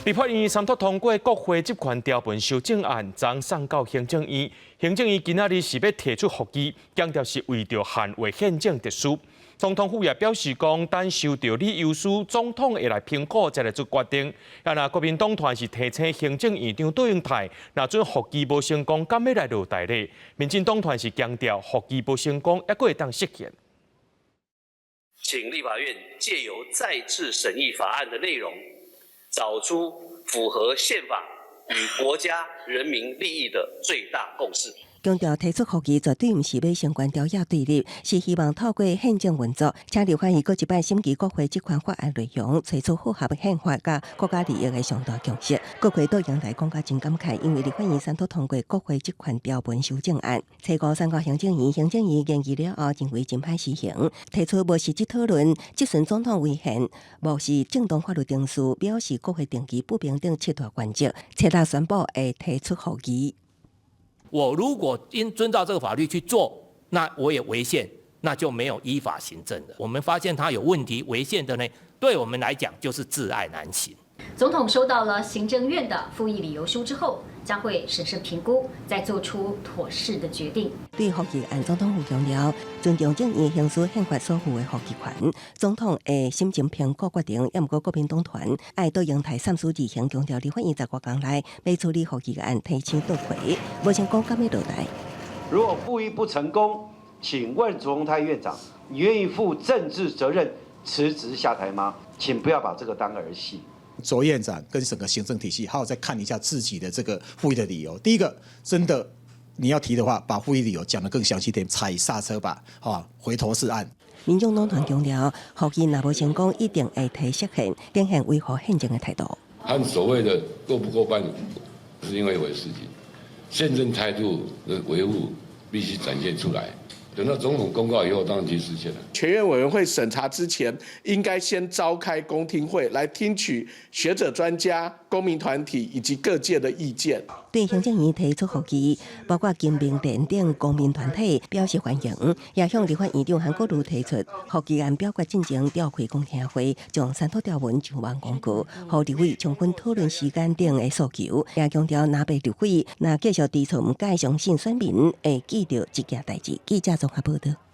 立法院三读通过国会职权条文修正案，将送到行政院。行政院今仔日是要提出复议，强调是为着捍卫宪政秩序。总统府也表示讲，等收到理由书，总统会来评估，再来做决定。那国民党团是提请行政院长杜永泰，若准复议无成功，敢要来落台呢？民进党团是强调复议无成功，还阁会当实现。请立法院借由再次审议法案的内容，找出符合宪法与国家人民利益的最大共识。强调提出复议绝对毋是要相关条约对立，是希望透过宪政运作，请立法院搁一摆审议国会这款法案内容，找出符合宪法甲国家利益的上大共识。国会倒阳来讲甲真感慨，因为立法院三读通过国会这款条文修正案，初步送到行政院，行政院研议了后认为真歹施行，提出无实质讨论，即顺总统违宪，无视正当法律定序，表示国会定期不平等7大原则，切大宣布会提出复议。我如果应遵照这个法律去做，那我也违宪，那就没有依法行政了。我们发现它有问题违宪的呢，对我们来讲就是窒碍难行。总统收到了行政院的复议理由书之后，将会审慎评估，再做出妥适的决定。对复议案，总统府强调，尊重正义行使宪法所赋的复议权，总统会审慎评估决定。也毋过国民党团爱到阳台三思而行，强调立法院10多天内要处理复议案提前倒回，无成功敢要落台。如果复议不成功，请问卓荣泰院长，你愿意负政治责任辞职下台吗？请不要把这个当儿戏。卓院长跟整个行政体系好好再看一下自己的这个复议的理由。第一个，真的你要提的话，把复议理由讲得更详细点，踩刹车吧，回头是岸。民众党团强调，复议若无成功，一定会提释宪，展现维护宪政的态度。和所谓的过不过半是另外一回事情，宪政态度的维护必须展现出来。等到总统公告以后，当然就实现了。全院委员会审查之前，应该先召开公听会，来听取学者、专家、公民团体以及各界的意见。对行政院提出复议，包括金明联等公民团体表示欢迎，也向立法院长韩国瑜提出复议案表决进行召开公听会，将三读条文上网公告，让立委充分讨论时间等的诉求。也强调，若被立委若继续提出唔该相信选民，会记着这件代志。记者综合报道。